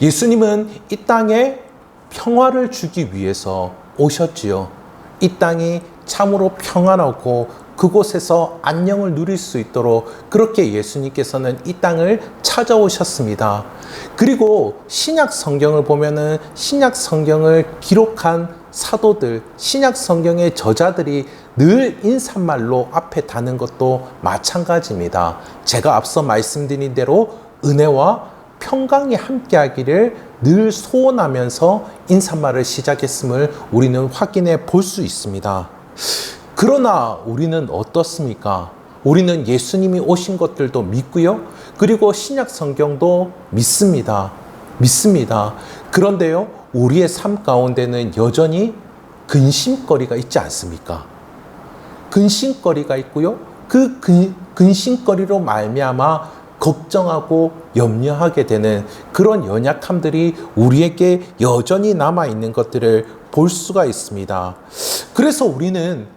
예수님은 이 땅에 평화를 주기 위해서 오셨지요. 이 땅이 참으로 평안하고 그곳에서 안녕을 누릴 수 있도록 그렇게 예수님께서는 이 땅을 찾아오셨습니다. 그리고 신약 성경을 보면은 신약 성경을 기록한 사도들, 신약 성경의 저자들이 늘 인사말로 앞에 다는 것도 마찬가지입니다. 제가 앞서 말씀드린 대로 은혜와 평강이 함께하기를 늘 소원하면서 인사말을 시작했음을 우리는 확인해 볼 수 있습니다. 그러나 우리는 어떻습니까? 우리는 예수님이 오신 것들도 믿고요. 그리고 신약 성경도 믿습니다. 그런데요, 우리의 삶 가운데는 여전히 근심거리가 있지 않습니까? 근심거리가 있고요. 그 근심거리로 말미암아 걱정하고 염려하게 되는 그런 연약함들이 우리에게 여전히 남아있는 것들을 볼 수가 있습니다. 그래서 우리는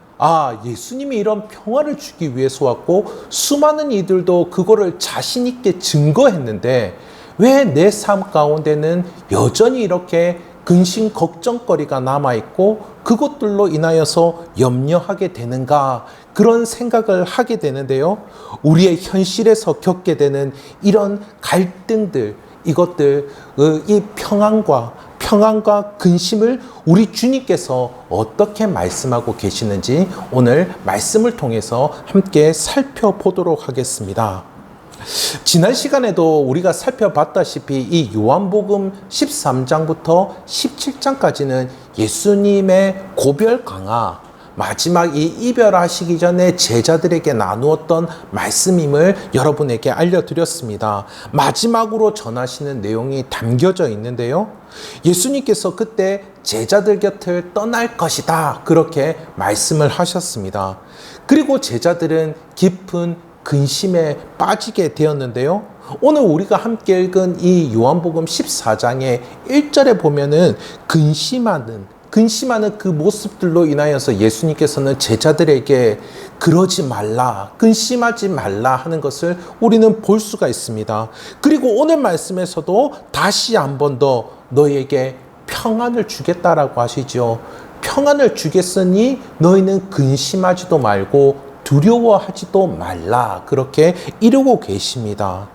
예수님이 이런 평화를 주기 위해서 왔고 수많은 이들도 그거를 자신 있게 증거했는데 왜 내 삶 가운데는 여전히 이렇게 근심 걱정거리가 남아있고 그것들로 인하여서 염려하게 되는가, 그런 생각을 하게 되는데요. 우리의 현실에서 겪게 되는 이런 갈등들, 이것들, 이 평안과 근심을 우리 주님께서 어떻게 말씀하고 계시는지 오늘 말씀을 통해서 함께 살펴보도록 하겠습니다. 지난 시간에도 우리가 살펴봤다시피 이 요한복음 13장부터 17장까지는 예수님의 고별 강화, 마지막 이 이별하시기 전에 제자들에게 나누었던 말씀임을 여러분에게 알려드렸습니다. 마지막으로 전하시는 내용이 담겨져 있는데요. 예수님께서 그때 제자들 곁을 떠날 것이다, 그렇게 말씀을 하셨습니다. 그리고 제자들은 깊은 근심에 빠지게 되었는데요. 오늘 우리가 함께 읽은 이 요한복음 14장의 1절에 보면은 근심하는 그 모습들로 인하여서 예수님께서는 제자들에게 그러지 말라, 근심하지 말라 하는 것을 우리는 볼 수가 있습니다. 그리고 오늘 말씀에서도 다시 한 번 더 너희에게 평안을 주겠다라고 하시죠. 평안을 주겠으니 너희는 근심하지도 말고 두려워하지도 말라, 그렇게 이루고 계십니다.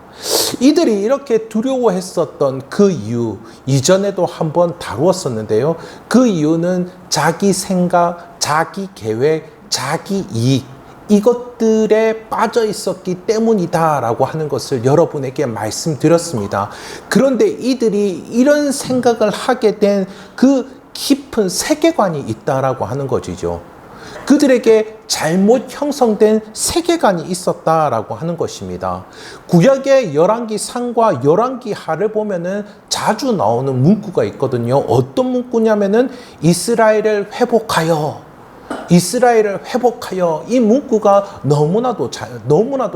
이들이 이렇게 두려워했었던 그 이유, 이전에도 한번 다루었었는데요. 그 이유는 자기 생각, 자기 계획, 자기 이익, 이것들에 빠져 있었기 때문이다라고 하는 것을 여러분에게 말씀드렸습니다. 그런데 이들이 이런 생각을 하게 된 그 깊은 세계관이 있다라고 하는 것이죠. 그들에게 잘못 형성된 세계관이 있었다라고 하는 것입니다. 구약의 열왕기 상과 열왕기 하를 보면은 자주 나오는 문구가 있거든요. 어떤 문구냐면은 이스라엘을 회복하여, 이 문구가 너무나도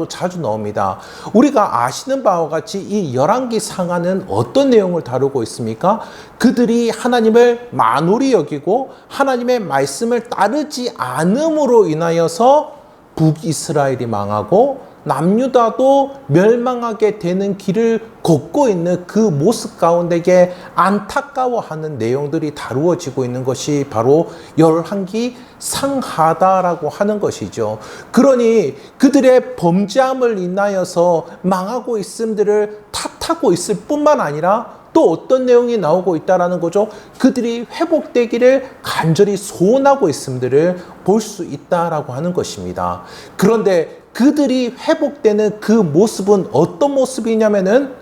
자주 나옵니다. 우리가 아시는 바와 같이 이 열왕기 상하는 어떤 내용을 다루고 있습니까? 그들이 하나님을 만홀히 여기고 하나님의 말씀을 따르지 않음으로 인하여서 북이스라엘이 망하고 남유다도 멸망하게 되는 길을 걷고 있는 그 모습 가운데에 안타까워하는 내용들이 다루어지고 있는 것이 바로 열왕기 상하다라고 하는 것이죠. 그러니 그들의 범죄함을 인하여서 망하고 있음들을 탓하고 있을 뿐만 아니라 또 어떤 내용이 나오고 있다라는 거죠. 그들이 회복되기를 간절히 소원하고 있음들을 볼 수 있다라고 하는 것입니다. 그런데 그들이 회복되는 그 모습은 어떤 모습이냐면은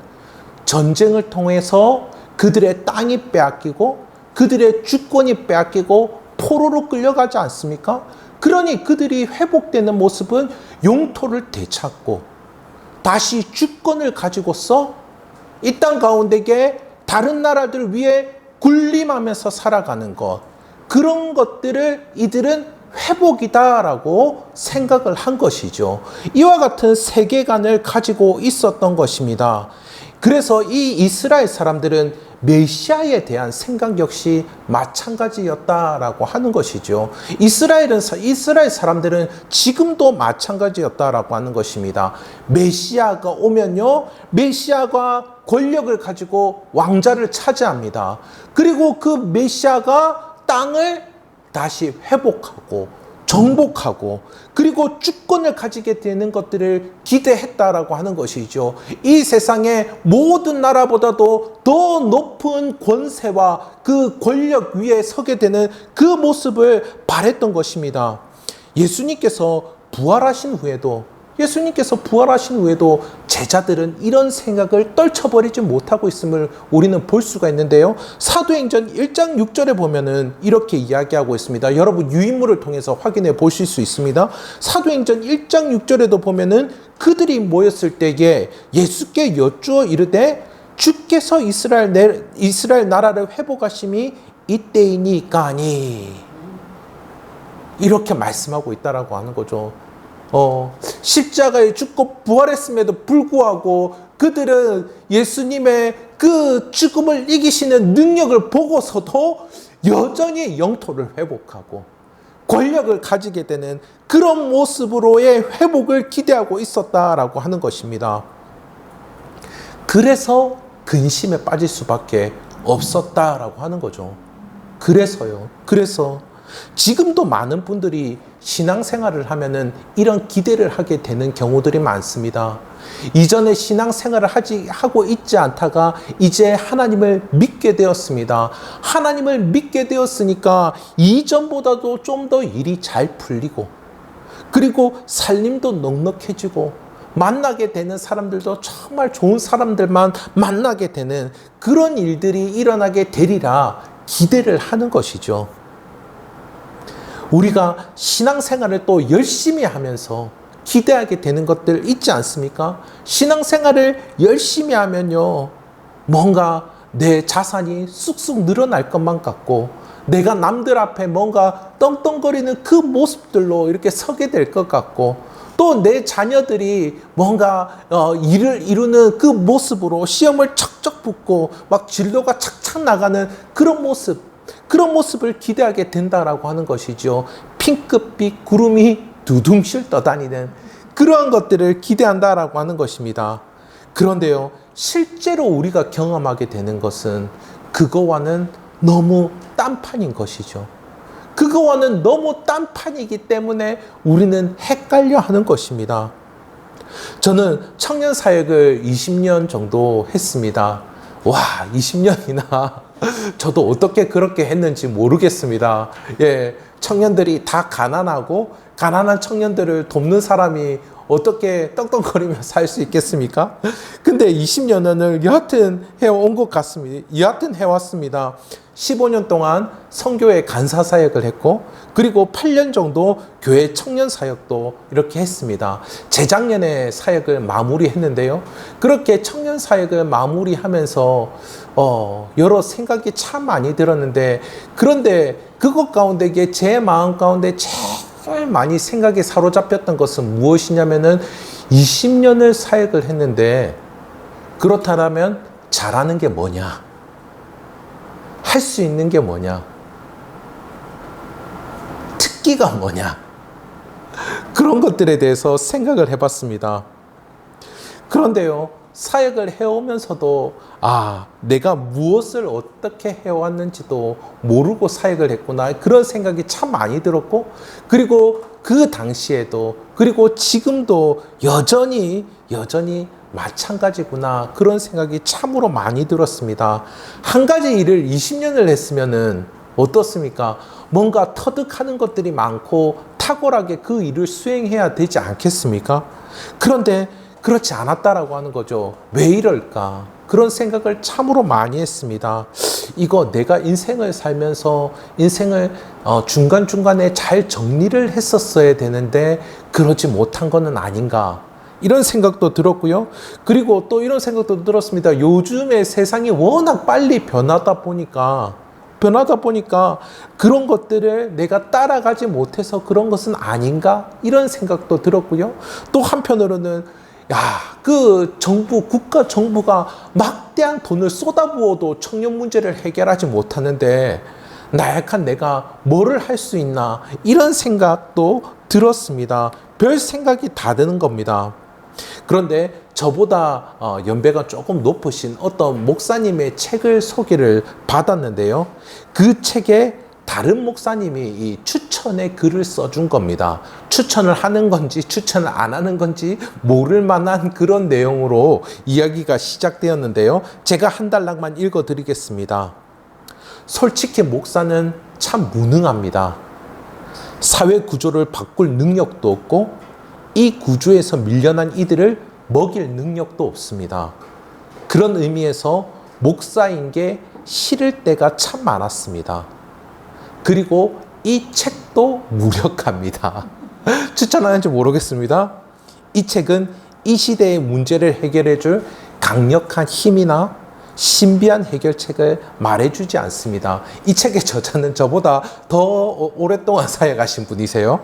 전쟁을 통해서 그들의 땅이 빼앗기고 그들의 주권이 빼앗기고 포로로 끌려가지 않습니까? 그러니 그들이 회복되는 모습은 영토를 되찾고 다시 주권을 가지고서 이 땅 가운데에 다른 나라들 위에 군림하면서 살아가는 것, 그런 것들을 이들은 회복이다라고 생각을 한 것이죠. 이와 같은 세계관을 가지고 있었던 것입니다. 그래서 이 이스라엘 사람들은 메시아에 대한 생각 역시 마찬가지였다라고 하는 것이죠. 이스라엘 사람들은 지금도 마찬가지였다라고 하는 것입니다. 메시아가 오면요, 메시아가 권력을 가지고 왕자를 차지합니다. 그리고 그 메시아가 땅을 다시 회복하고 정복하고 그리고 주권을 가지게 되는 것들을 기대했다라고 하는 것이죠. 이 세상의 모든 나라보다도 더 높은 권세와 그 권력 위에 서게 되는 그 모습을 바랬던 것입니다. 예수님께서 부활하신 후에도 제자들은 이런 생각을 떨쳐버리지 못하고 있음을 우리는 볼 수가 있는데요. 사도행전 1장 6절에 보면은 이렇게 이야기하고 있습니다. 여러분 유인물을 통해서 확인해 보실 수 있습니다. 사도행전 1장 6절에도 보면은 그들이 모였을 때에 예수께 여쭈어 이르되 주께서 이스라엘 나라를 회복하심이 이때이니까니 이렇게 말씀하고 있다라고 하는 거죠. 십자가에 죽고 부활했음에도 불구하고 그들은 예수님의 그 죽음을 이기시는 능력을 보고서도 여전히 영토를 회복하고 권력을 가지게 되는 그런 모습으로의 회복을 기대하고 있었다라고 하는 것입니다. 그래서 근심에 빠질 수밖에 없었다라고 하는 거죠. 그래서 지금도 많은 분들이 신앙생활을 하면은 이런 기대를 하게 되는 경우들이 많습니다. 이전에 신앙생활을 하고 있지 않다가 이제 하나님을 믿게 되었습니다. 하나님을 믿게 되었으니까 이전보다도 좀 더 일이 잘 풀리고 그리고 살림도 넉넉해지고 만나게 되는 사람들도 정말 좋은 사람들만 만나게 되는 그런 일들이 일어나게 되리라 기대를 하는 것이죠. 우리가 신앙생활을 또 열심히 하면서 기대하게 되는 것들 있지 않습니까? 신앙생활을 열심히 하면요, 뭔가 내 자산이 쑥쑥 늘어날 것만 같고 내가 남들 앞에 뭔가 떵떵거리는 그 모습들로 이렇게 서게 될 것 같고 또 내 자녀들이 뭔가 일을 이루는 그 모습으로 시험을 척척 붙고 막 진로가 착착 나가는 그런 모습을 기대하게 된다라고 하는 것이죠. 핑크빛 구름이 두둥실 떠다니는 그러한 것들을 기대한다라고 하는 것입니다. 그런데요, 실제로 우리가 경험하게 되는 것은 그거와는 너무 딴판인 것이죠. 그거와는 너무 딴판이기 때문에 우리는 헷갈려 하는 것입니다. 저는 청년 사역을 20년 정도 했습니다. 와, 20년이나 저도 어떻게 그렇게 했는지 모르겠습니다. 예, 청년들이 다 가난하고 가난한 청년들을 돕는 사람이 어떻게 떡떡거리며 살 수 있겠습니까? 근데 20년을 여하튼 해온 것 같습니다. 여하튼 해왔습니다. 15년 동안 선교회 간사 사역을 했고 그리고 8년 정도 교회 청년 사역도 이렇게 했습니다. 재작년에 사역을 마무리했는데요. 그렇게 청년 사역을 마무리하면서 여러 생각이 참 많이 들었는데 그런데 그것 가운데 제 마음 가운데 제일 많이 생각에 사로잡혔던 것은 무엇이냐면은 20년을 사역을 했는데 그렇다면 잘하는 게 뭐냐? 할 수 있는 게 뭐냐? 특기가 뭐냐? 그런 것들에 대해서 생각을 해봤습니다. 그런데요, 사역을 해오면서도 내가 무엇을 어떻게 해왔는지도 모르고 사역을 했구나 그런 생각이 참 많이 들었고 그리고 그 당시에도 그리고 지금도 여전히 마찬가지구나 그런 생각이 참으로 많이 들었습니다. 한 가지 일을 20년을 했으면은 어떻습니까? 뭔가 터득하는 것들이 많고 탁월하게 그 일을 수행해야 되지 않겠습니까? 그런데 그렇지 않았다라고 하는 거죠. 왜 이럴까? 그런 생각을 참으로 많이 했습니다. 이거 내가 인생을 살면서 인생을 중간중간에 잘 정리를 했었어야 되는데 그러지 못한 거는 아닌가? 이런 생각도 들었고요. 그리고 또 이런 생각도 들었습니다. 요즘에 세상이 워낙 빨리 변하다 보니까 그런 것들을 내가 따라가지 못해서 그런 것은 아닌가? 이런 생각도 들었고요. 또 한편으로는 그 국가 정부가 막대한 돈을 쏟아부어도 청년 문제를 해결하지 못하는데 나약한 내가 뭐를 할 수 있나? 이런 생각도 들었습니다. 별 생각이 다 드는 겁니다. 그런데 저보다 연배가 조금 높으신 어떤 목사님의 책을 소개를 받았는데요. 그 책에 다른 목사님이 이 추천의 글을 써준 겁니다. 추천을 하는 건지 추천을 안 하는 건지 모를 만한 그런 내용으로 이야기가 시작되었는데요. 제가 한 단락만 읽어드리겠습니다. 솔직히 목사는 참 무능합니다. 사회 구조를 바꿀 능력도 없고 이 구조에서 밀려난 이들을 먹일 능력도 없습니다. 그런 의미에서 목사인 게 싫을 때가 참 많았습니다. 그리고 이 책도 무력합니다. 추천하는지 모르겠습니다. 이 책은 이 시대의 문제를 해결해 줄 강력한 힘이나 신비한 해결책을 말해주지 않습니다. 이 책의 저자는 저보다 더 오랫동안 사역하신 분이세요.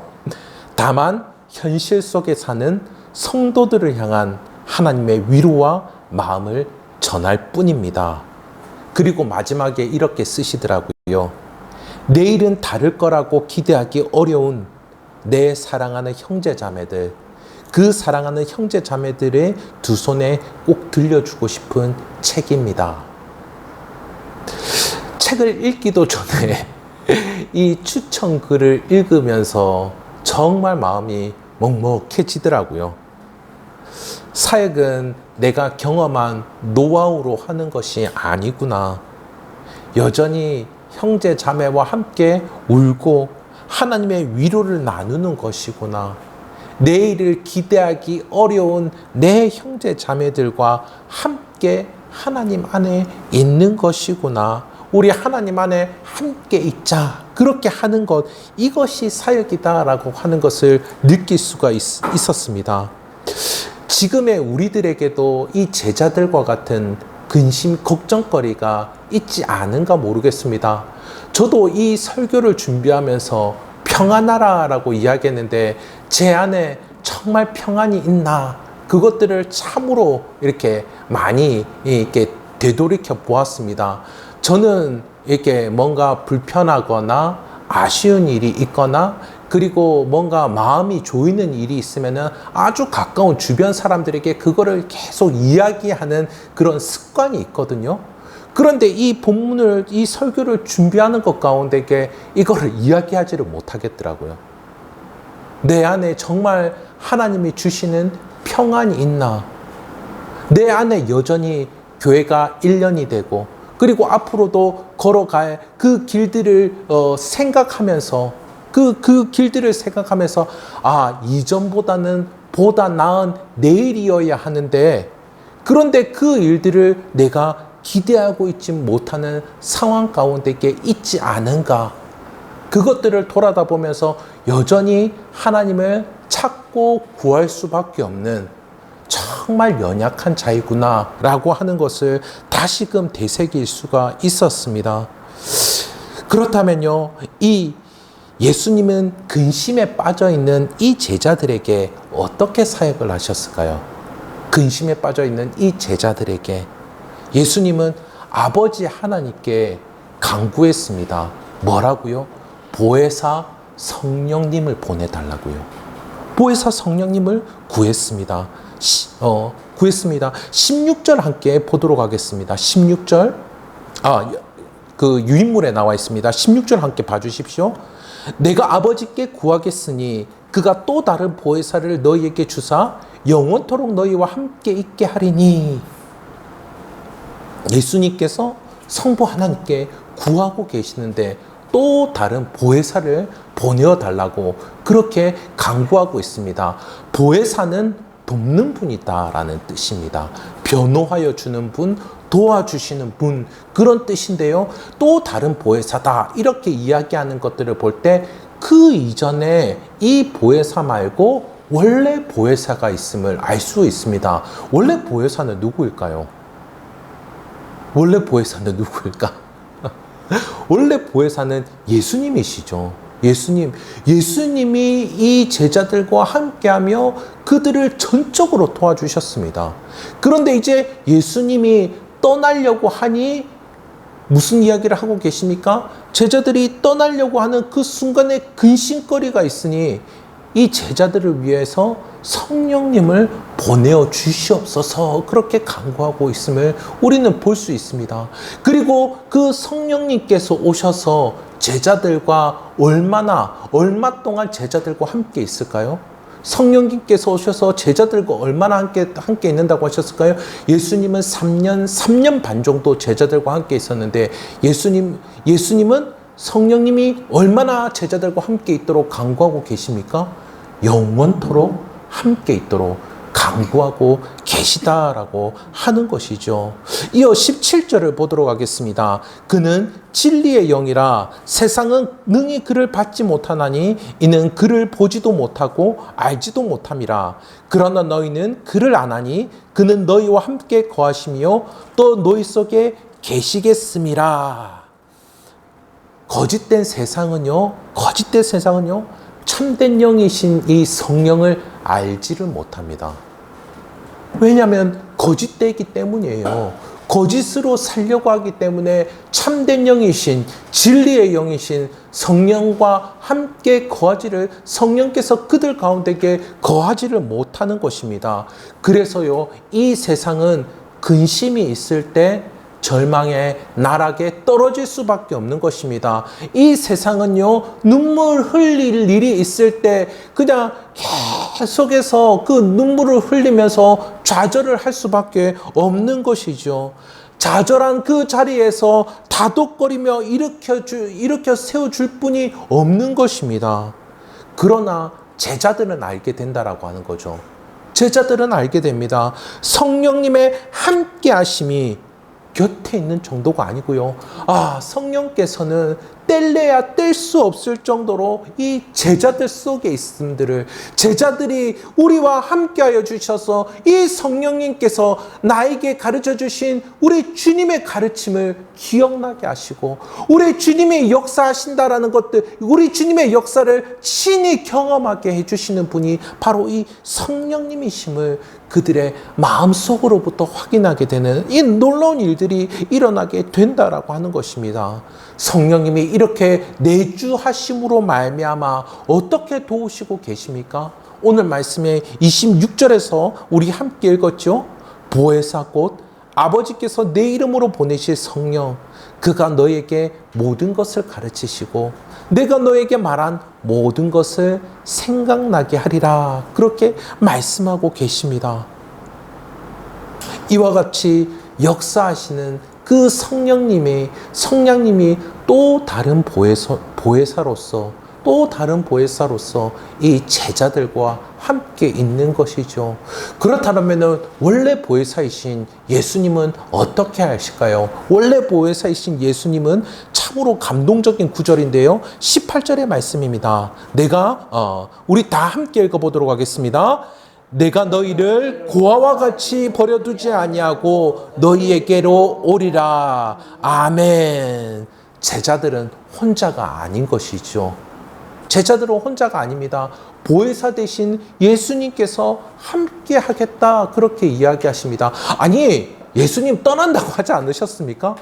다만 현실 속에 사는 성도들을 향한 하나님의 위로와 마음을 전할 뿐입니다. 그리고 마지막에 이렇게 쓰시더라고요. 내일은 다를 거라고 기대하기 어려운 내 사랑하는 형제자매들, 그 사랑하는 형제자매들의 두 손에 꼭 들려주고 싶은 책입니다. 책을 읽기도 전에 이 추천 글을 읽으면서 정말 마음이 먹먹해지더라고요. 사역은 내가 경험한 노하우로 하는 것이 아니구나. 여전히 형제 자매와 함께 울고 하나님의 위로를 나누는 것이구나. 내일을 기대하기 어려운 내 형제 자매들과 함께 하나님 안에 있는 것이구나. 우리 하나님 안에 함께 있자. 그렇게 하는 것, 이것이 사역이다라고 하는 것을 느낄 수가 있었습니다. 지금의 우리들에게도 이 제자들과 같은 근심, 걱정거리가 있지 않은가 모르겠습니다. 저도 이 설교를 준비하면서 평안하라라고 이야기했는데 제 안에 정말 평안이 있나? 그것들을 참으로 이렇게 많이 이렇게 되돌이켜 보았습니다. 저는 이렇게 뭔가 불편하거나 아쉬운 일이 있거나 그리고 뭔가 마음이 조이는 일이 있으면은 아주 가까운 주변 사람들에게 그거를 계속 이야기하는 그런 습관이 있거든요. 그런데 이 본문을, 이 설교를 준비하는 것 가운데 이거를 이야기하지를 못하겠더라고요. 내 안에 정말 하나님이 주시는 평안이 있나? 내 안에 여전히 교회가 1년이 되고 그리고 앞으로도 걸어갈 그 길들을 생각하면서 그 길들을 생각하면서 이전보다는 보다 나은 내일이어야 하는데 그런데 그 일들을 내가 기대하고 있지 못하는 상황 가운데 있지 않은가. 그것들을 돌아다 보면서 여전히 하나님을 찾고 구할 수밖에 없는 정말 연약한 자이구나 라고 하는 것을 다시금 되새길 수가 있었습니다. 그렇다면요, 이 예수님은 근심에 빠져있는 이 제자들에게 어떻게 사역을 하셨을까요? 근심에 빠져있는 이 제자들에게 예수님은 아버지 하나님께 간구했습니다. 뭐라고요? 보혜사 성령님을 보내달라고요. 보혜사 성령님을 구했습니다. 구했습니다. 16절 함께 보도록 하겠습니다. 16절, 그 유인물에 나와 있습니다. 16절 함께 봐주십시오. 내가 아버지께 구하겠으니 그가 또 다른 보혜사를 너희에게 주사 영원토록 너희와 함께 있게 하리니. 예수님께서 성부 하나님께 구하고 계시는데 또 다른 보혜사를 보내어 달라고 그렇게 간구하고 있습니다. 보혜사는 돕는 분이다라는 뜻입니다. 변호하여 주는 분, 도와주시는 분, 그런 뜻인데요. 또 다른 보혜사다 이렇게 이야기하는 것들을 볼 때 그 이전에 이 보혜사 말고 원래 보혜사가 있음을 알 수 있습니다. 원래 보혜사는 누구일까요? 원래 보혜사는 누구일까? 원래 보혜사는 예수님이시죠. 예수님이 이 제자들과 함께하며 그들을 전적으로 도와주셨습니다. 그런데 이제 예수님이 떠나려고 하니 무슨 이야기를 하고 계십니까? 제자들이 떠나려고 하는 그 순간에 근심거리가 있으니 이 제자들을 위해서 성령님을 보내어 주시옵소서 그렇게 간구하고 있음을 우리는 볼 수 있습니다. 그리고 그 성령님께서 오셔서 제자들과 얼마 동안 제자들과 함께 있을까요? 성령님께서 오셔서 제자들과 얼마나 함께 있는다고 하셨을까요? 예수님은 3년 반 정도 제자들과 함께 있었는데 예수님은 성령님이 얼마나 제자들과 함께 있도록 간구하고 계십니까? 영원토록 함께 있도록 간구하고 계시다라고 하는 것이죠. 이어 17절을 보도록 하겠습니다. 그는 진리의 영이라 세상은 능히 그를 받지 못하나니 이는 그를 보지도 못하고 알지도 못함이라. 그러나 너희는 그를 아나니 그는 너희와 함께 거하시며 또 너희 속에 계시겠음이라. 거짓된 세상은요, 참된 영이신 이 성령을 알지를 못합니다. 왜냐하면 거짓되기 때문이에요. 거짓으로 살려고 하기 때문에 참된 영이신, 진리의 영이신 성령과 함께 거하지를, 성령께서 그들 가운데에 거하지를 못하는 것입니다. 그래서요, 이 세상은 근심이 있을 때 절망의 나락에 떨어질 수밖에 없는 것입니다. 이 세상은요, 눈물 흘릴 일이 있을 때 그냥 계속해서 그 눈물을 흘리면서 좌절을 할 수밖에 없는 것이죠. 좌절한 그 자리에서 다독거리며 일으켜 세워줄 뿐이 없는 것입니다. 그러나 제자들은 알게 된다라고 하는 거죠. 제자들은 알게 됩니다. 성령님의 함께 하심이 곁에 있는 정도가 아니고요. 성령께서는 뗄래야 뗄 수 없을 정도로 이 제자들 속에 있음들을, 제자들이 우리와 함께하여 주셔서 이 성령님께서 나에게 가르쳐 주신 우리 주님의 가르침을 기억나게 하시고 우리 주님이 역사하신다라는 것들, 우리 주님의 역사를 친히 경험하게 해주시는 분이 바로 이 성령님이심을 그들의 마음속으로부터 확인하게 되는 이 놀라운 일들이 일어나게 된다라고 하는 것입니다. 성령님이 이렇게 내주하심으로 말미암아 어떻게 도우시고 계십니까? 오늘 말씀에 26절에서 우리 함께 읽었죠? 보혜사 곧 아버지께서 내 이름으로 보내실 성령, 그가 너에게 모든 것을 가르치시고 내가 너에게 말한 모든 것을 생각나게 하리라. 그렇게 말씀하고 계십니다. 이와 같이 역사하시는 그 성령님이 또 다른 보혜사로서 이 제자들과 함께 있는 것이죠. 그렇다면 원래 보혜사이신 예수님은 어떻게 하실까요? 원래 보혜사이신 예수님은 참으로 감동적인 구절인데요. 18절의 말씀입니다. 우리 다 함께 읽어보도록 하겠습니다. 내가 너희를 고아와 같이 버려두지 아니하고 너희에게로 오리라. 아멘. 제자들은 혼자가 아닌 것이죠. 제자들은 혼자가 아닙니다. 보혜사 대신 예수님께서 함께 하겠다 그렇게 이야기하십니다. 아니, 예수님 떠난다고 하지 않으셨습니까?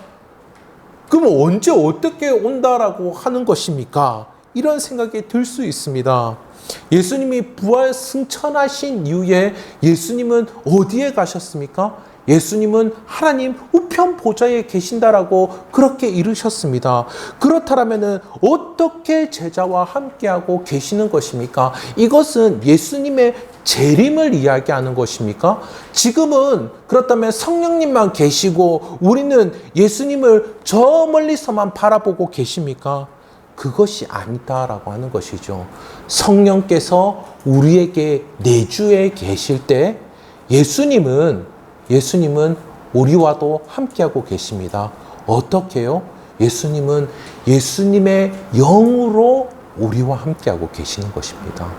그럼 언제 어떻게 온다라고 하는 것입니까? 이런 생각이 들 수 있습니다. 예수님이 부활 승천하신 이후에 예수님은 어디에 가셨습니까? 예수님은 하나님 우편 보좌에 계신다라고 그렇게 이르셨습니다. 그렇다면 어떻게 제자와 함께하고 계시는 것입니까? 이것은 예수님의 재림을 이야기하는 것입니까? 지금은 그렇다면 성령님만 계시고 우리는 예수님을 저 멀리서만 바라보고 계십니까? 그것이 아니다라고 하는 것이죠. 성령께서 우리에게 내주에 계실 때 예수님은 우리와도 함께하고 계십니다. 어떻게요? 예수님은 예수님의 영으로 우리와 함께하고 계시는 것입니다.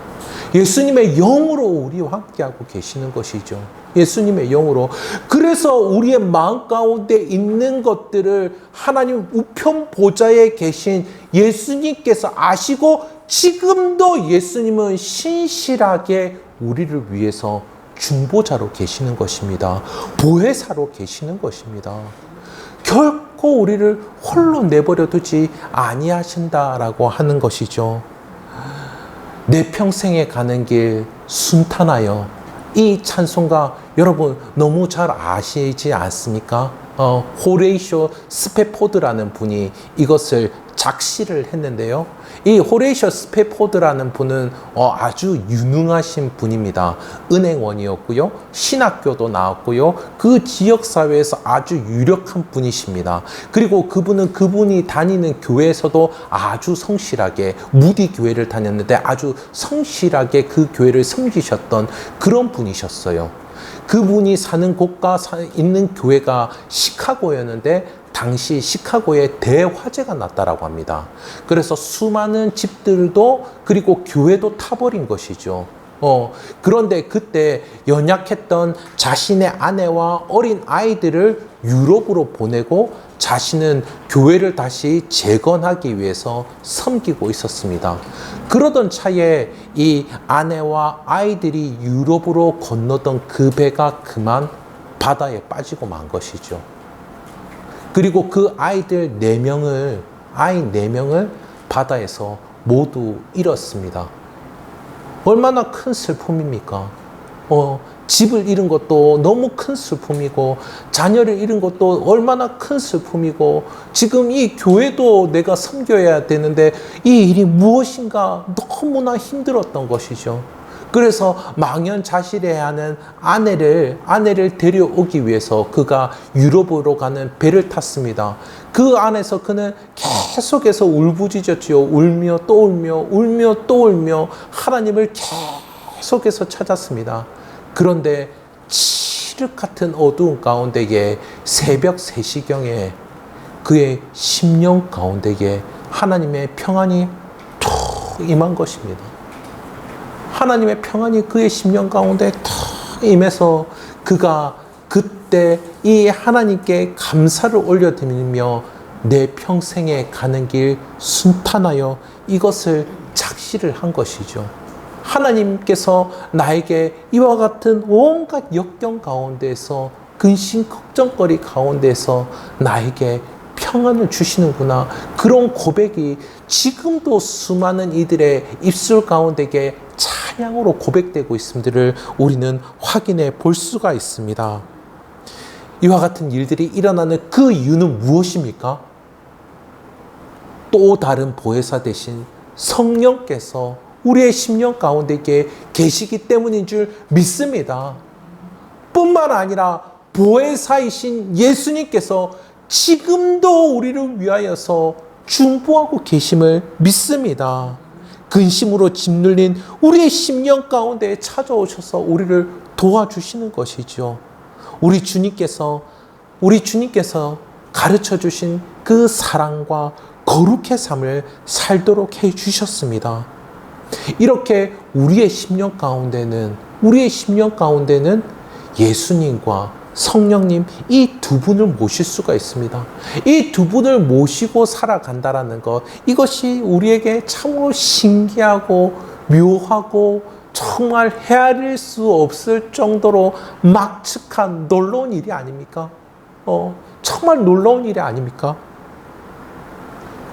예수님의 영으로 우리와 함께하고 계시는 것이죠. 예수님의 영으로. 그래서 우리의 마음 가운데 있는 것들을 하나님 우편 보좌에 계신 예수님께서 아시고 지금도 예수님은 신실하게 우리를 위해서 중보자로 계시는 것입니다. 보혜사로 계시는 것입니다. 결코 우리를 홀로 내버려 두지 아니하신다라고 하는 것이죠. 내 평생에 가는 길 순탄하여. 이 찬송가 여러분 너무 잘 아시지 않습니까? 호레이쇼 스페포드라는 분이 이것을 작시를 했는데요. 이 호레이쇼 스페포드라는 분은 아주 유능하신 분입니다. 은행원이었고요. 신학교도 나왔고요. 그 지역사회에서 아주 유력한 분이십니다. 그리고 그분은 그분이 다니는 교회에서도 아주 성실하게 무디 교회를 다녔는데 아주 성실하게 그 교회를 섬기셨던 그런 분이셨어요. 그분이 사는 곳과 있는 교회가 시카고였는데 당시 시카고에 대화재가 났다라고 합니다. 그래서 수많은 집들도 그리고 교회도 타버린 것이죠. 그런데 그때 연약했던 자신의 아내와 어린 아이들을 유럽으로 보내고 자신은 교회를 다시 재건하기 위해서 섬기고 있었습니다. 그러던 차에 이 아내와 아이들이 유럽으로 건너던 그 배가 그만 바다에 빠지고 만 것이죠. 그리고 그 아이들 4명을 바다에서 모두 잃었습니다. 얼마나 큰 슬픔입니까? 집을 잃은 것도 너무 큰 슬픔이고 자녀를 잃은 것도 얼마나 큰 슬픔이고 지금 이 교회도 내가 섬겨야 되는데 이 일이 무엇인가 너무나 힘들었던 것이죠. 그래서 망연자실해야 하는 아내를 데려오기 위해서 그가 유럽으로 가는 배를 탔습니다. 그 안에서 그는 계속해서 울부짖었지요. 울며 또 울며 하나님을 계속해서 찾았습니다. 그런데 칠흑 같은 어두운 가운데에 새벽 3시경에 그의 심령 가운데에 하나님의 평안이 툭 임한 것입니다. 하나님의 평안이 그의 심령 가운데 탁 임해서 그가 그때 이 하나님께 감사를 올려드리며 내 평생에 가는 길 순탄하여 이것을 작시를 한 것이죠. 하나님께서 나에게 이와 같은 온갖 역경 가운데서 근심 걱정거리 가운데서 나에게 평안을 주시는구나. 그런 고백이 지금도 수많은 이들의 입술 가운데에 찬양으로 고백되고 있음들을 우리는 확인해 볼 수가 있습니다. 이와 같은 일들이 일어나는 그 이유는 무엇입니까? 또 다른 보혜사 대신 성령께서 우리의 심령 가운데에 계시기 때문인 줄 믿습니다. 뿐만 아니라 보혜사이신 예수님께서 지금도 우리를 위하여서 중보하고 계심을 믿습니다. 근심으로 짓눌린 우리의 심령 가운데 찾아오셔서 우리를 도와주시는 것이죠. 우리 주님께서 가르쳐 주신 그 사랑과 거룩의 삶을 살도록 해 주셨습니다. 이렇게 우리의 심령 가운데는 예수님과 성령님 이 두 분을 모실 수가 있습니다. 이 두 분을 모시고 살아간다라는 것, 이것이 우리에게 참으로 신기하고 묘하고 정말 헤아릴 수 없을 정도로 막측한 놀라운 일이 아닙니까? 정말 놀라운 일이 아닙니까?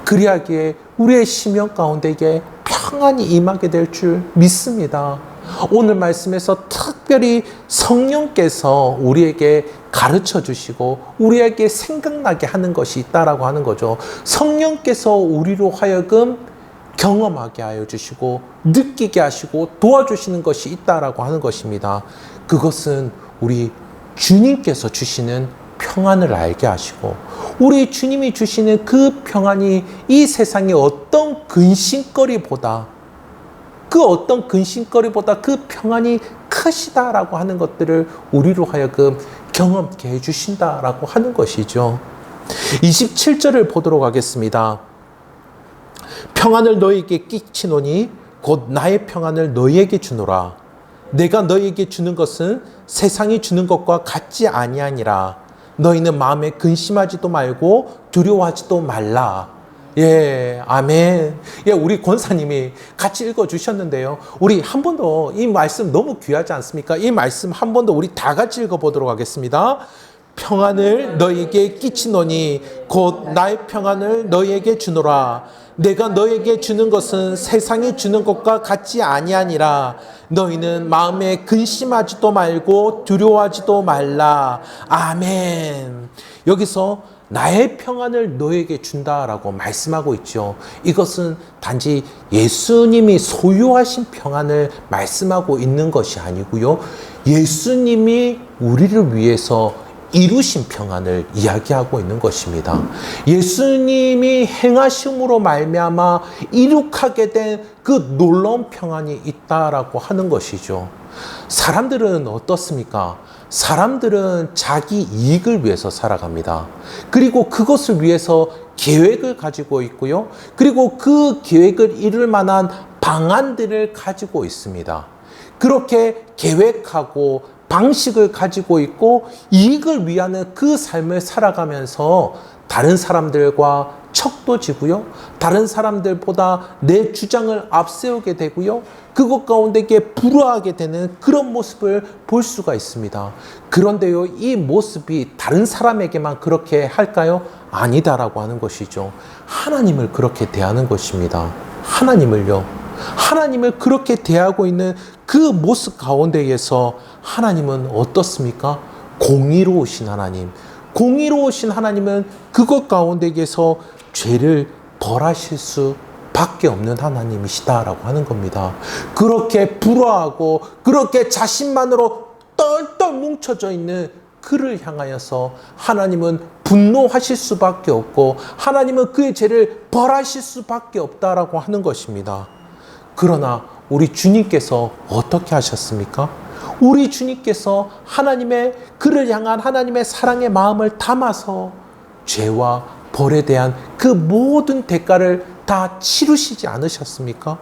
그리하기에 우리의 심령 가운데에 평안이 임하게 될 줄 믿습니다. 오늘 말씀에서 특별히 성령께서 우리에게 가르쳐 주시고 우리에게 생각나게 하는 것이 있다라고 하는 거죠. 성령께서 우리로 하여금 경험하게 하여 주시고 느끼게 하시고 도와주시는 것이 있다라고 하는 것입니다. 그것은 우리 주님께서 주시는 평안을 알게 하시고 우리 주님이 주시는 그 평안이 이 세상의 어떤 근심거리보다 그 평안이 크시다라고 하는 것들을 우리로 하여금 경험케 해주신다라고 하는 것이죠. 27절을 보도록 하겠습니다. 평안을 너희에게 끼치노니 곧 나의 평안을 너희에게 주노라. 내가 너희에게 주는 것은 세상이 주는 것과 같지 아니하니라. 너희는 마음에 근심하지도 말고 두려워하지도 말라. 예, 아멘. 예, 우리 권사님이 같이 읽어주셨는데요. 우리 한 번 더 이 말씀 너무 귀하지 않습니까? 이 말씀 한 번 더 우리 다 같이 읽어보도록 하겠습니다. 평안을 너희에게 끼치노니 곧 나의 평안을 너희에게 주노라. 내가 너희에게 주는 것은 세상이 주는 것과 같지 아니하니라. 너희는 마음에 근심하지도 말고 두려워하지도 말라. 아멘. 여기서 나의 평안을 너에게 준다라고 말씀하고 있죠. 이것은 단지 예수님이 소유하신 평안을 말씀하고 있는 것이 아니고요. 예수님이 우리를 위해서 이루신 평안을 이야기하고 있는 것입니다. 예수님이 행하심으로 말미암아 이룩하게 된 그 놀라운 평안이 있다라고 하는 것이죠. 사람들은 어떻습니까? 사람들은 자기 이익을 위해서 살아갑니다. 그리고 그것을 위해서 계획을 가지고 있고요. 그리고 그 계획을 이룰 만한 방안들을 가지고 있습니다. 그렇게 계획하고 방식을 가지고 있고 이익을 위하는 그 삶을 살아가면서 다른 사람들과 척도 지고요. 다른 사람들보다 내 주장을 앞세우게 되고요. 그것 가운데 불화하게 되는 그런 모습을 볼 수가 있습니다. 그런데요, 이 모습이 다른 사람에게만 그렇게 할까요? 아니다라고 하는 것이죠. 하나님을 그렇게 대하는 것입니다. 하나님을요. 하나님을 그렇게 대하고 있는 그 모습 가운데에서 하나님은 어떻습니까? 공의로우신 하나님. 공의로우신 하나님은 그것 가운데에서 죄를 벌하실 수밖에 없는 하나님이시다라고 하는 겁니다. 그렇게 불화하고 그렇게 자신만으로 똘똘 뭉쳐져 있는 그를 향하여서 하나님은 분노하실 수밖에 없고 하나님은 그의 죄를 벌하실 수밖에 없다라고 하는 것입니다. 그러나 우리 주님께서 어떻게 하셨습니까? 우리 주님께서 하나님의 그를 향한 하나님의 사랑의 마음을 담아서 죄와 벌에 대한 그 모든 대가를 다 치르시지 않으셨습니까?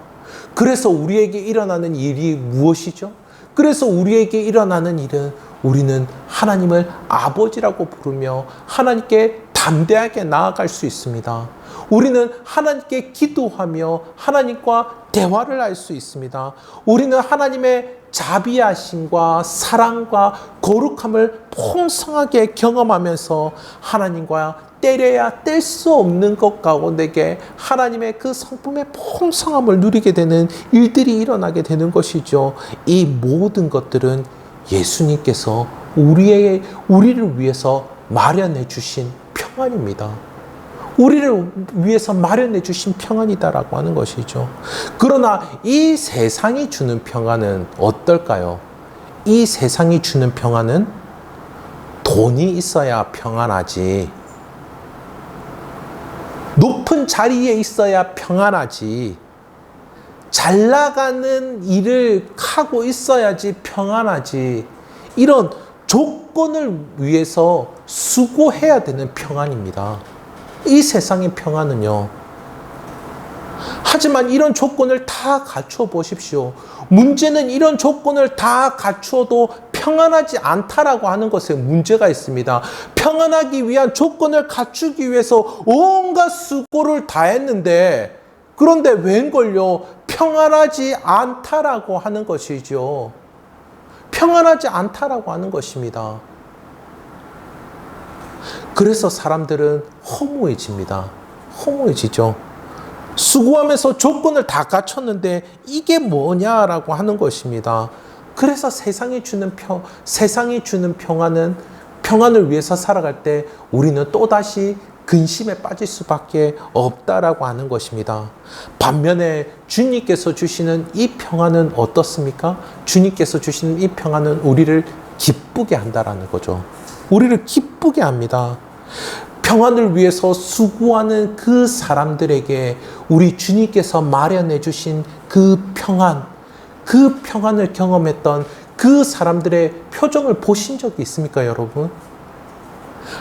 그래서 우리에게 일어나는 일이 무엇이죠? 그래서 우리에게 일어나는 일은 우리는 하나님을 아버지라고 부르며 하나님께 담대하게 나아갈 수 있습니다. 우리는 하나님께 기도하며 하나님과 대화를 할 수 있습니다. 우리는 하나님의 자비하심과 사랑과 거룩함을 풍성하게 경험하면서 하나님과 때려야 뗄 수 없는 것 가운데 하나님의 그 성품의 풍성함을 누리게 되는 일들이 일어나게 되는 것이죠. 이 모든 것들은 예수님께서 우리를 위해서 마련해 주신 평안입니다. 우리를 위해서 마련해 주신 평안이다라고 하는 것이죠. 그러나 이 세상이 주는 평안은 어떨까요? 이 세상이 주는 평안은 돈이 있어야 평안하지, 높은 자리에 있어야 평안하지, 잘 나가는 일을 하고 있어야지 평안하지, 이런 조건을 위해서 수고해야 되는 평안입니다. 이 세상의 평안은요. 하지만 이런 조건을 다 갖추어 보십시오. 문제는 이런 조건을 다 갖추어도 평안하지 않다라고 하는 것에 문제가 있습니다. 평안하기 위한 조건을 갖추기 위해서 온갖 수고를 다 했는데, 그런데 웬걸요? 평안하지 않다라고 하는 것이죠. 평안하지 않다라고 하는 것입니다. 그래서 사람들은 허무해집니다. 허무해지죠. 수고하면서 조건을 다 갖췄는데 이게 뭐냐라고 하는 것입니다. 그래서 세상이 주는 평안을 위해서 살아갈 때 우리는 또다시 근심에 빠질 수밖에 없다라고 하는 것입니다. 반면에 주님께서 주시는 이 평안은 어떻습니까? 주님께서 주시는 이 평안은 우리를 기쁘게 한다라는 거죠. 우리를 기쁘게 합니다. 평안을 위해서 수고하는 그 사람들에게 우리 주님께서 마련해 주신 그 평안을 경험했던 그 사람들의 표정을 보신 적이 있습니까, 여러분?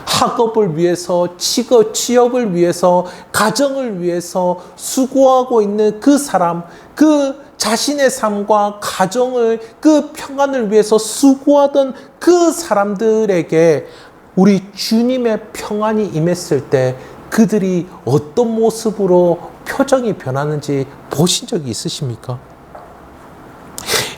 학업을 위해서, 취업을 위해서, 가정을 위해서 수고하고 있는 그 사람, 그 자신의 삶과 가정을, 그 평안을 위해서 수고하던 그 사람들에게 우리 주님의 평안이 임했을 때 그들이 어떤 모습으로 표정이 변하는지 보신 적이 있으십니까?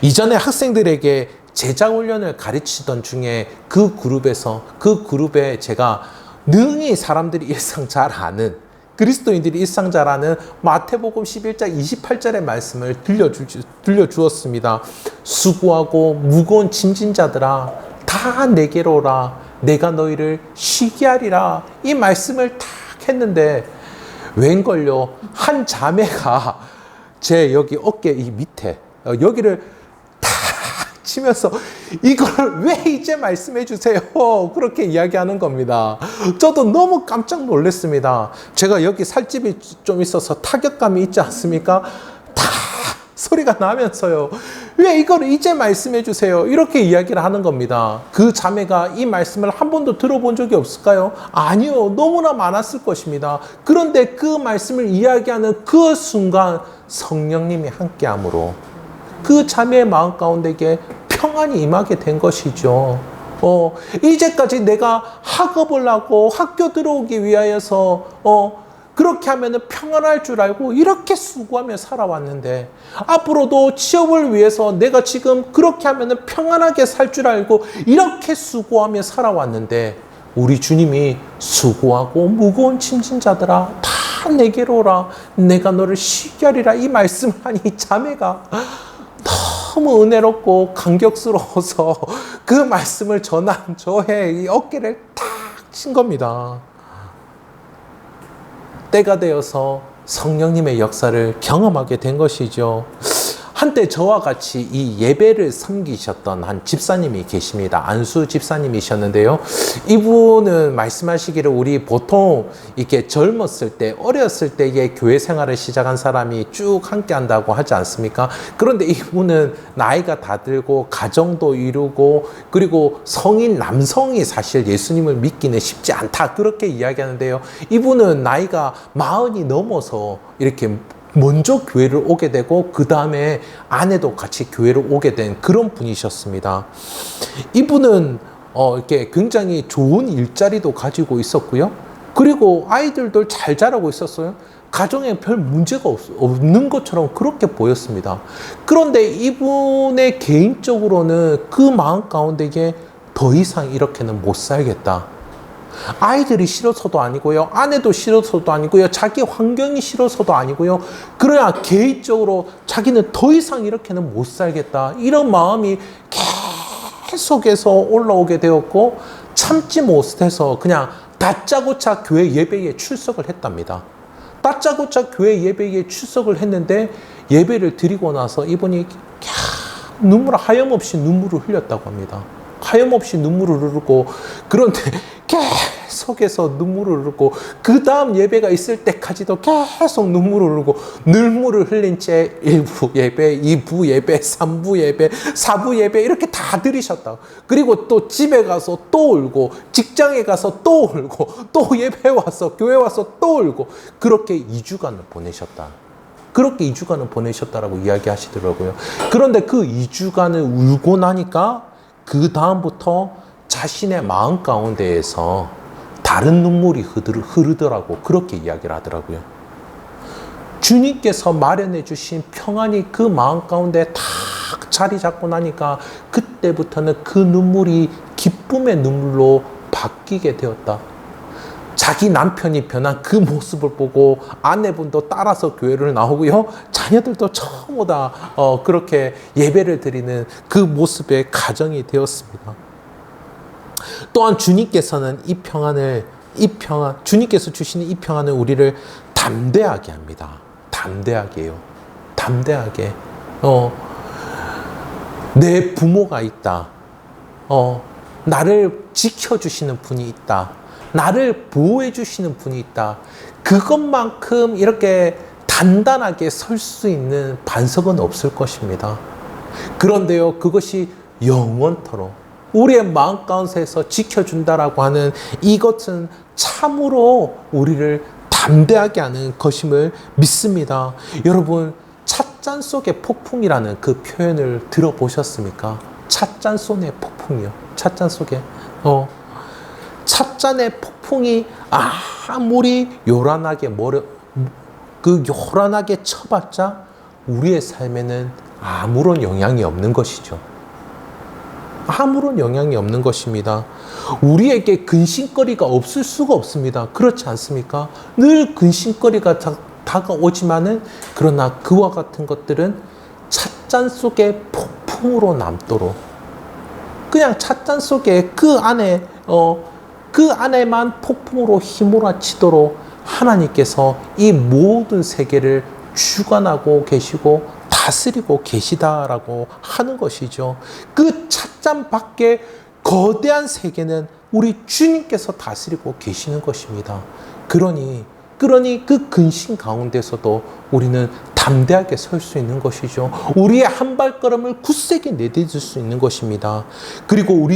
이전에 학생들에게 제자 훈련을 가르치던 중에 그 그룹에 제가 능히 사람들이 일상 잘 아는, 그리스도인들이 일상 잘 아는 마태복음 11장 28절의 말씀을 들려주었습니다. 수고하고 무거운 짐진 자들아 다 내게로 오라, 내가 너희를 쉬게 하리라. 이 말씀을 딱 했는데 웬걸요, 한 자매가 제 여기 어깨 이 밑에 여기를 탁 치면서 이걸 왜 이제 말씀해 주세요, 그렇게 이야기하는 겁니다. 저도 너무 깜짝 놀랐습니다. 제가 여기 살집이 좀 있어서 타격감이 있지 않습니까? 다 소리가 나면서요, 왜 이걸 이제 말씀해 주세요, 이렇게 이야기를 하는 겁니다. 그 자매가 이 말씀을 한 번도 들어본 적이 없을까요? 아니요, 너무나 많았을 것입니다. 그런데 그 말씀을 이야기하는 그 순간 성령님이 함께함으로 그 자매의 마음 가운데에 평안이 임하게 된 것이죠. 이제까지 내가 학업을 하고 학교 들어오기 위하여서 그렇게 하면 평안할 줄 알고 이렇게 수고하며 살아왔는데, 앞으로도 취업을 위해서 내가 지금 그렇게 하면 평안하게 살 줄 알고 이렇게 수고하며 살아왔는데, 우리 주님이 수고하고 무거운 짐진 자들아 다 내게로 오라, 내가 너를 쉬게 하리라, 이 말씀을 하니 이 자매가 너무 은혜롭고 감격스러워서 그 말씀을 전한 저의 이 어깨를 탁 친 겁니다. 때가 되어서 성령님의 역사를 경험하게 된 것이죠. 한때 저와 같이 이 예배를 섬기셨던 한 집사님이 계십니다. 안수 집사님이셨는데요. 이분은 말씀하시기를 우리 보통 이렇게 젊었을 때, 어렸을 때에 교회 생활을 시작한 사람이 쭉 함께 한다고 하지 않습니까? 그런데 이분은 나이가 다 들고 가정도 이루고 그리고 성인 남성이 사실 예수님을 믿기는 쉽지 않다, 그렇게 이야기하는데요. 이분은 나이가 40이 넘어서 이렇게 먼저 교회를 오게 되고 그 다음에 아내도 같이 교회를 오게 된 그런 분이셨습니다. 이분은 이렇게 굉장히 좋은 일자리도 가지고 있었고요. 그리고 아이들도 잘 자라고 있었어요. 가정에 별 문제가 없는 것처럼 그렇게 보였습니다. 그런데 이분의 개인적으로는 그 마음 가운데에 더 이상 이렇게는 못 살겠다. 아이들이 싫어서도 아니고요, 아내도 싫어서도 아니고요, 자기 환경이 싫어서도 아니고요, 그래야 개인적으로 자기는 더 이상 이렇게는 못 살겠다, 이런 마음이 계속해서 올라오게 되었고, 참지 못해서 그냥 다짜고짜 교회 예배에 출석을 했답니다. 다짜고짜 교회 예배에 출석을 했는데 예배를 드리고 나서 이분이 하염없이 눈물을 흘렸다고 합니다. 하염없이 눈물을 흐르고, 그런데 계속해서 눈물을 흐르고 그 다음 예배가 있을 때까지도 계속 눈물을 흐르고, 눈물을 흘린 채 1부 예배, 2부 예배, 3부 예배, 4부 예배 이렇게 다 들으셨다고. 그리고 또 집에 가서 또 울고, 직장에 가서 또 울고, 또 예배 와서 교회 와서 또 울고, 그렇게 2주간을 보내셨다. 그렇게 2주간을 보내셨다라고 이야기하시더라고요. 그런데 그 2주간을 울고 나니까 그 다음부터 자신의 마음 가운데에서 다른 눈물이 흐르더라고, 그렇게 이야기를 하더라고요. 주님께서 마련해 주신 평안이 그 마음 가운데 딱 자리 잡고 나니까 그때부터는 그 눈물이 기쁨의 눈물로 바뀌게 되었다. 자기 남편이 변한 그 모습을 보고 아내분도 따라서 교회를 나오고요, 자녀들도 전부 다 그렇게 예배를 드리는 그 모습의 가정이 되었습니다. 또한 주님께서는 주님께서 주시는 이 평안을 우리를 담대하게 합니다. 담대하게요. 담대하게. 내 부모가 있다. 나를 지켜주시는 분이 있다. 나를 보호해 주시는 분이 있다. 그것만큼 이렇게 단단하게 설 수 있는 반석은 없을 것입니다. 그런데요, 그것이 영원토록 우리의 마음 가운데서 지켜준다라고 하는 이것은 참으로 우리를 담대하게 하는 것임을 믿습니다. 여러분, 찻잔 속의 폭풍이라는 그 표현을 들어보셨습니까? 찻잔 속의 폭풍이요. 찻잔 속에. 찻잔의 폭풍이 아무리 요란하게 요란하게 쳐봤자 우리의 삶에는 아무런 영향이 없는 것이죠. 아무런 영향이 없는 것입니다. 우리에게 근심거리가 없을 수가 없습니다. 그렇지 않습니까? 늘 근심거리가 다가오지만은 그러나 그와 같은 것들은 찻잔 속에 폭풍으로 남도록 그냥 찻잔 속에 그 안에만 폭풍으로 휘몰아치도록 하나님께서 이 모든 세계를 주관하고 계시고 다스리고 계시다라고 하는 것이죠. 그 찻잔 밖에 거대한 세계는 우리 주님께서 다스리고 계시는 것입니다. 그러니 그 근심 가운데서도 우리는 담대하게 설 수 있는 것이죠. 우리의 한 발걸음을 굳세게 내딛을 수 있는 것입니다. 그리고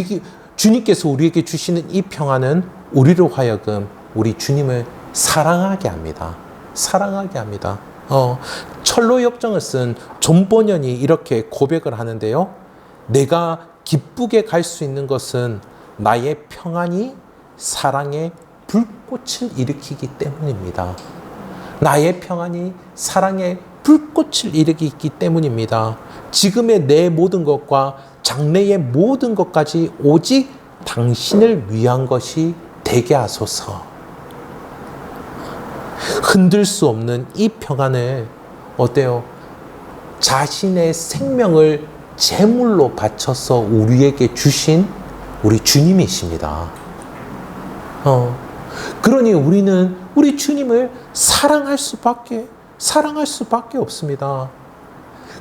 주님께서 우리에게 주시는 이 평안은 우리로 하여금 우리 주님을 사랑하게 합니다. 사랑하게 합니다. 철로 역정을 쓴 존 버년이 이렇게 고백을 하는데요. 내가 기쁘게 갈 수 있는 것은 나의 평안이 사랑의 불꽃을 일으키기 때문입니다. 나의 평안이 사랑의 불꽃을 일으키기 때문입니다. 지금의 내 모든 것과 장래의 모든 것까지 오직 당신을 위한 것이 되게 하소서. 흔들 수 없는 이 평안을 어때요? 자신의 생명을 제물로 바쳐서 우리에게 주신 우리 주님이십니다. 그러니 우리는 우리 주님을 사랑할 수밖에 없습니다.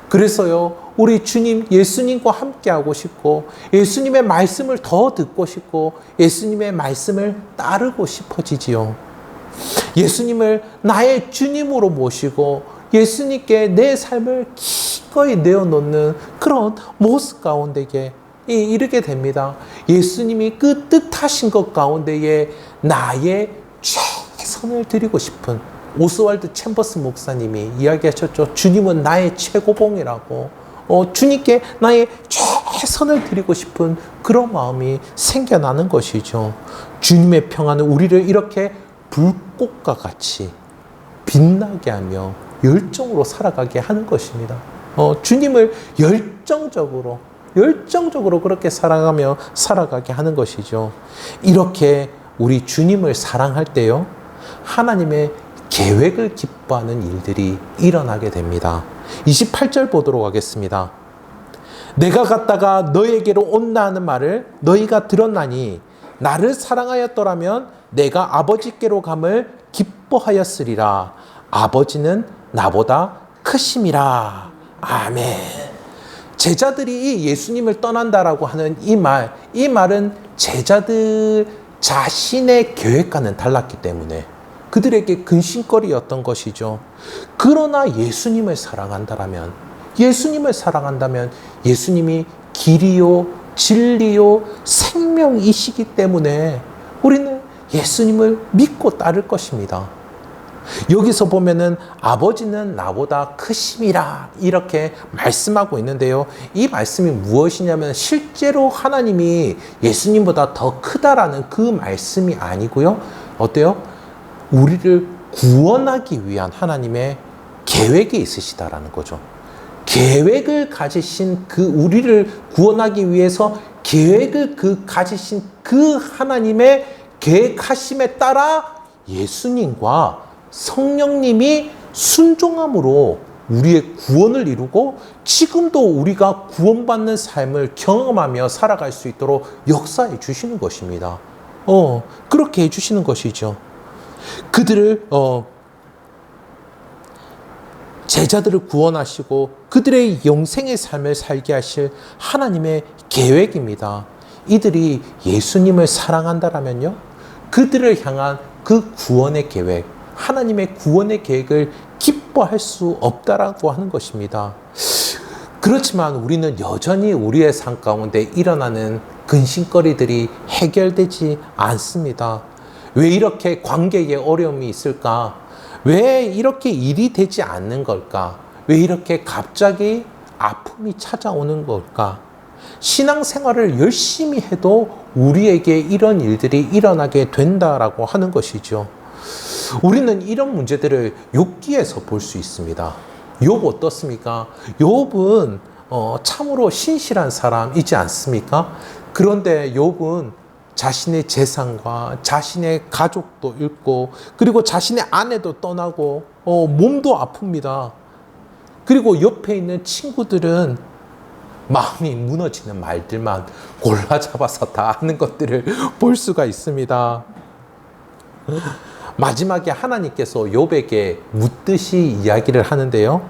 그래서요, 우리 주님, 예수님과 함께 하고 싶고, 예수님의 말씀을 더 듣고 싶고, 예수님의 말씀을 따르고 싶어지지요. 예수님을 나의 주님으로 모시고, 예수님께 내 삶을 기꺼이 내어놓는 그런 모습 가운데에 이르게 됩니다. 예수님이 그 뜻하신 것 가운데에 나의 최선을 드리고 싶은, 오스왈드 챔버스 목사님이 이야기하셨죠. 주님은 나의 최고봉이라고. 주님께 나의 최선을 드리고 싶은 그런 마음이 생겨나는 것이죠. 주님의 평안은 우리를 이렇게 불꽃과 같이 빛나게 하며 열정으로 살아가게 하는 것입니다. 주님을 열정적으로 그렇게 사랑하며 살아가게 하는 것이죠. 이렇게 우리 주님을 사랑할 때요, 하나님의 계획을 기뻐하는 일들이 일어나게 됩니다. 28절 보도록 하겠습니다. 내가 갔다가 너에게로 온다 하는 말을 너희가 들었나니 나를 사랑하였더라면 내가 아버지께로 감을 기뻐하였으리라. 아버지는 나보다 크심이라. 아멘. 제자들이 예수님을 떠난다라고 하는 이 말은 제자들 자신의 계획과는 달랐기 때문에 그들에게 근심거리였던 것이죠. 그러나 예수님을 사랑한다면 예수님이 길이요, 진리요, 생명이시기 때문에 우리는 예수님을 믿고 따를 것입니다. 여기서 보면은 아버지는 나보다 크심이라 이렇게 말씀하고 있는데요. 이 말씀이 무엇이냐면 실제로 하나님이 예수님보다 더 크다라는 그 말씀이 아니고요. 어때요? 우리를 구원하기 위한 하나님의 계획이 있으시다라는 거죠. 계획을 가지신 우리를 구원하기 위해서 계획을 가지신 그 하나님의 계획하심에 따라 예수님과 성령님이 순종함으로 우리의 구원을 이루고 지금도 우리가 구원받는 삶을 경험하며 살아갈 수 있도록 역사해 주시는 것입니다. 그렇게 해 주시는 것이죠. 그들을 제자들을 구원하시고 그들의 영생의 삶을 살게 하실 하나님의 계획입니다. 이들이 예수님을 사랑한다라면요, 그들을 향한 그 구원의 계획, 하나님의 구원의 계획을 기뻐할 수 없다라고 하는 것입니다. 그렇지만 우리는 여전히 우리의 삶 가운데 일어나는 근심거리들이 해결되지 않습니다. 왜 이렇게 관계에 어려움이 있을까? 왜 이렇게 일이 되지 않는 걸까? 왜 이렇게 갑자기 아픔이 찾아오는 걸까? 신앙생활을 열심히 해도 우리에게 이런 일들이 일어나게 된다라고 하는 것이죠. 우리는 이런 문제들을 욥기에서 볼 수 있습니다. 욥 어떻습니까? 욥은 참으로 신실한 사람이지 않습니까? 그런데 욥은 자신의 재산과 자신의 가족도 잃고 그리고 자신의 아내도 떠나고 몸도 아픕니다. 그리고 옆에 있는 친구들은 마음이 무너지는 말들만 골라 잡아서 다 하는 것들을 볼 수가 있습니다. 마지막에 하나님께서 욥에게 묻듯이 이야기를 하는데요.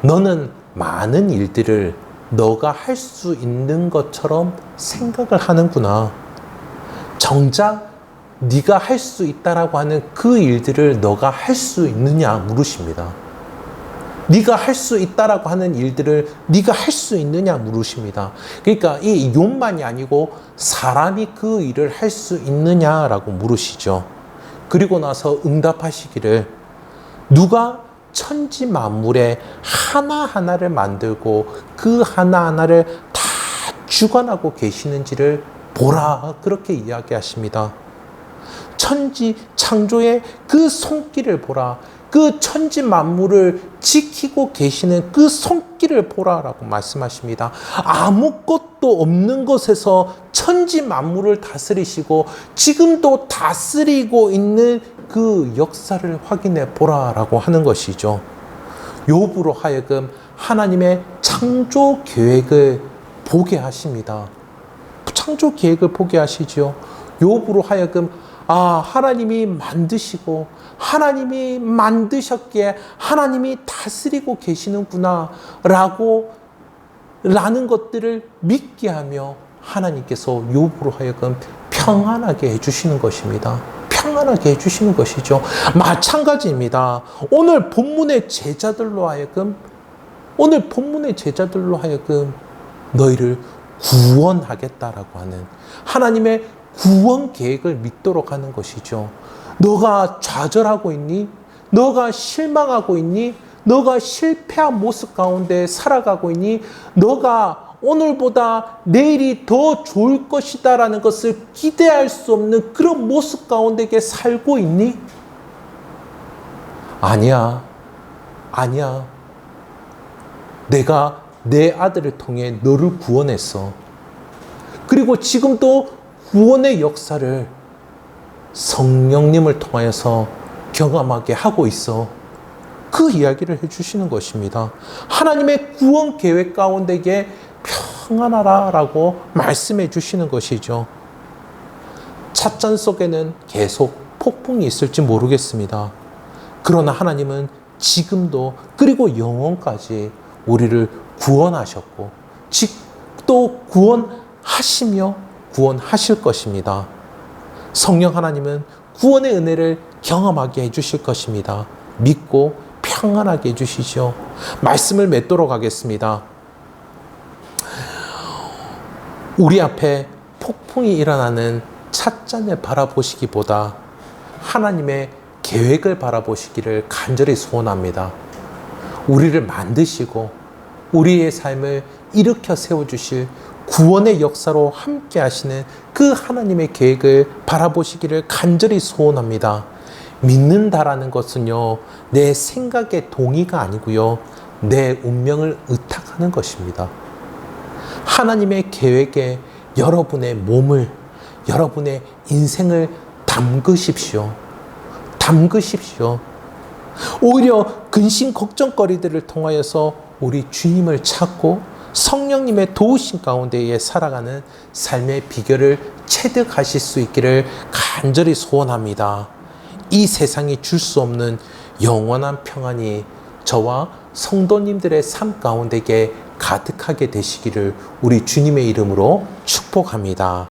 너는 많은 일들을 너가 할 수 있는 것처럼 생각을 하는구나. 정작 네가 할 수 있다라고 하는 그 일들을 너가 할 수 있느냐 물으십니다. 네가 할 수 있다라고 하는 일들을 네가 할 수 있느냐 물으십니다. 그러니까 이 욥만이 아니고 사람이 그 일을 할 수 있느냐라고 물으시죠. 그리고 나서 응답하시기를 누가 천지 만물의 하나하나를 만들고 그 하나하나를 다 주관하고 계시는지를 보라 그렇게 이야기하십니다. 천지 창조의 그 손길을 보라. 그 천지 만물을 지키고 계시는 그 손길을 보라라고 말씀하십니다. 아무것도 없는 것에서 천지 만물을 다스리시고 지금도 다스리고 있는 그 역사를 확인해 보라라고 하는 것이죠. 욥으로 하여금 하나님의 창조 계획을 보게 하십니다. 창조 계획을 보게 하시죠. 욥으로 하여금 하나님이 만드시고 하나님이 만드셨기에 하나님이 다스리고 계시는구나 라는 것들을 믿게 하며 하나님께서 욥으로 하여금 평안하게 해주시는 것입니다. 평안하게 해주시는 것이죠. 마찬가지입니다. 오늘 본문의 제자들로 하여금 너희를 구원하겠다라고 하는 하나님의 구원 계획을 믿도록 하는 것이죠. 너가 좌절하고 있니? 너가 실망하고 있니? 너가 실패한 모습 가운데 살아가고 있니? 너가 오늘보다 내일이 더 좋을 것이다 라는 것을 기대할 수 없는 그런 모습 가운데 살고 있니? 아니야. 내가 내 아들을 통해 너를 구원했어. 그리고 지금도 구원의 역사를 성령님을 통하여서 경험하게 하고 있어. 그 이야기를 해주시는 것입니다. 하나님의 구원 계획 가운데에 평안하라 라고 말씀해 주시는 것이죠. 찻잔 속에는 계속 폭풍이 있을지 모르겠습니다. 그러나 하나님은 지금도 그리고 영원까지 우리를 구원하셨고 또 구원하시며 구원하실 것입니다. 성령 하나님은 구원의 은혜를 경험하게 해주실 것입니다. 믿고 평안하게 해주시죠. 말씀을 맺도록 하겠습니다. 우리 앞에 폭풍이 일어나는 찻잔을 바라보시기보다 하나님의 계획을 바라보시기를 간절히 소원합니다. 우리를 만드시고 우리의 삶을 일으켜 세워주실 구원의 역사로 함께 하시는 그 하나님의 계획을 바라보시기를 간절히 소원합니다. 믿는다라는 것은요, 내 생각의 동의가 아니고요, 내 운명을 의탁하는 것입니다. 하나님의 계획에 여러분의 몸을, 여러분의 인생을 담그십시오. 오히려 근심 걱정거리들을 통하여서 우리 주님을 찾고 성령님의 도우심 가운데에 살아가는 삶의 비결을 체득하실 수 있기를 간절히 소원합니다. 이 세상이 줄 수 없는 영원한 평안이 저와 성도님들의 삶 가운데에 가득하게 되시기를 우리 주님의 이름으로 축복합니다.